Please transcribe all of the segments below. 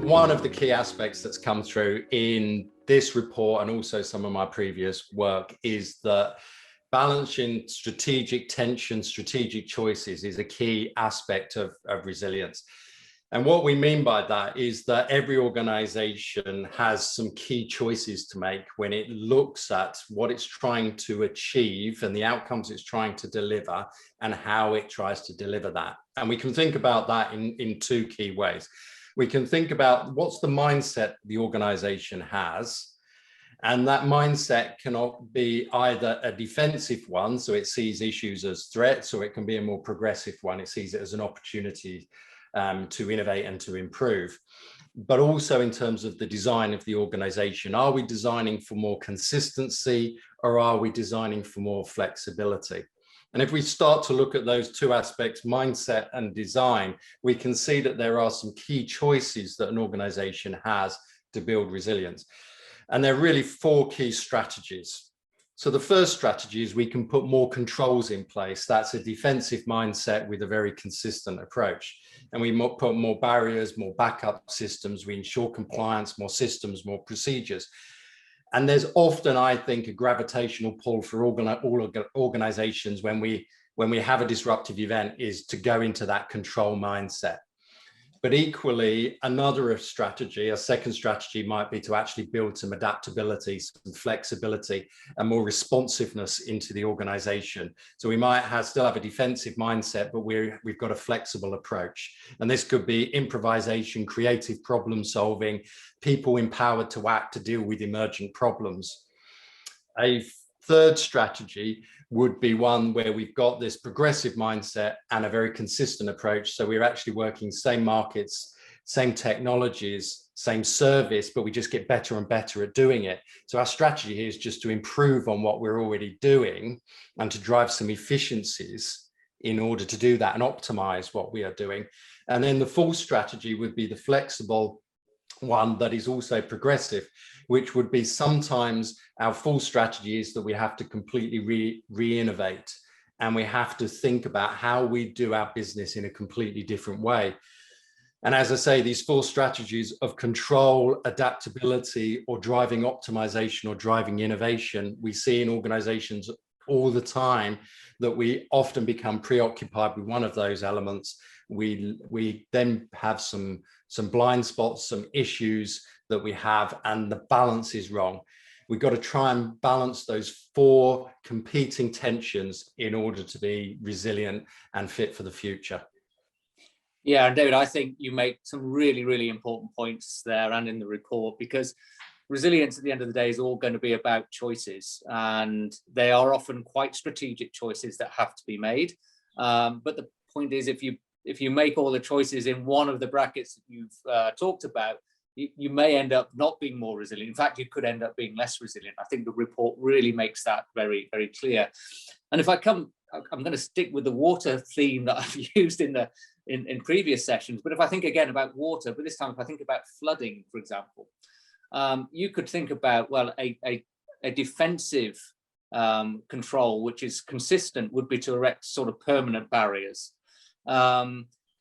One of the key aspects that's come through in this report and also some of my previous work is that balancing strategic tension, strategic choices is a key aspect of resilience. And what we mean by that is that every organization has some key choices to make when it looks at what it's trying to achieve and the outcomes it's trying to deliver and how it tries to deliver that. And we can think about that in two key ways. We can think about what's the mindset the organization has. And that mindset cannot be either a defensive one, so it sees issues as threats, or it can be a more progressive one. It sees it as an opportunity to innovate and to improve. But also in terms of the design of the organization, are we designing for more consistency or are we designing for more flexibility? And if we start to look at those two aspects, mindset and design, we can see that there are some key choices that an organization has to build resilience. And there are really four key strategies. So the first strategy is we can put more controls in place. That's a defensive mindset with a very consistent approach. And we put more barriers, more backup systems. We ensure compliance, more systems, more procedures. And there's often, I think, a gravitational pull for all organizations when we have a disruptive event is to go into that control mindset. But equally, another strategy, a second strategy might be to actually build some adaptability, some flexibility, and more responsiveness into the organization. So we might still have a defensive mindset, but we've got a flexible approach. And this could be improvisation, creative problem solving, people empowered to act to deal with emergent problems. A third strategy would be one where we've got this progressive mindset and a very consistent approach. So we're actually working same markets, same technologies, same service, but we just get better and better at doing it. So our strategy here is just to improve on what we're already doing and to drive some efficiencies in order to do that and optimize what we are doing. And then the fourth strategy would be the flexible one that is also progressive, which would be sometimes our full strategy is that we have to completely re-innovate and we have to think about how we do our business in a completely different way. And as I say, these four strategies of control, adaptability, or driving optimization or driving innovation, we see in organizations all the time that we often become preoccupied with one of those elements. We then have some blind spots, some issues that we have, and the balance is wrong. We've got to try and balance those four competing tensions in order to be resilient and fit for the future. Yeah, and David, I think you make some really, really important points there and in the report, because resilience at the end of the day is all going to be about choices, and they are often quite strategic choices that have to be made. But the point is, if you make all the choices in one of the brackets that you've talked about, you may end up not being more resilient. In fact, you could end up being less resilient. I think the report really makes that very, very clear. And if I'm going to stick with the water theme that I've used in previous sessions. But if I think again about water, but this time if I think about flooding, for example, you could think about, well, a defensive control which is consistent would be to erect sort of permanent barriers.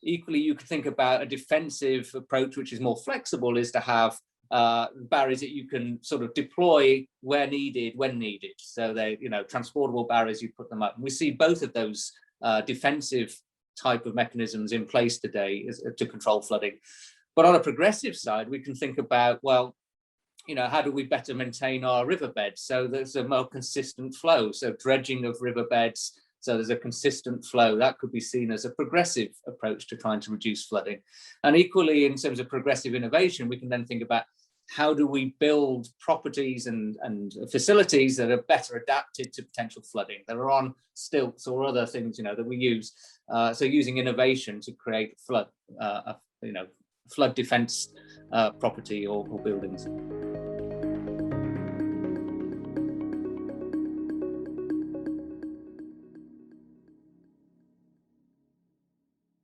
Equally, you could think about a defensive approach, which is more flexible, is to have barriers that you can sort of deploy where needed, when needed. So they, transportable barriers, you put them up. And we see both of those defensive type of mechanisms in place today to control flooding. But on a progressive side, we can think about, well, how do we better maintain our riverbeds so there's a more consistent flow? So dredging of riverbeds, so there's a consistent flow. That could be seen as a progressive approach to trying to reduce flooding. And equally, in terms of progressive innovation, we can then think about how do we build properties and facilities that are better adapted to potential flooding, that are on stilts or other things, that we use. So using innovation to create flood defense property or buildings.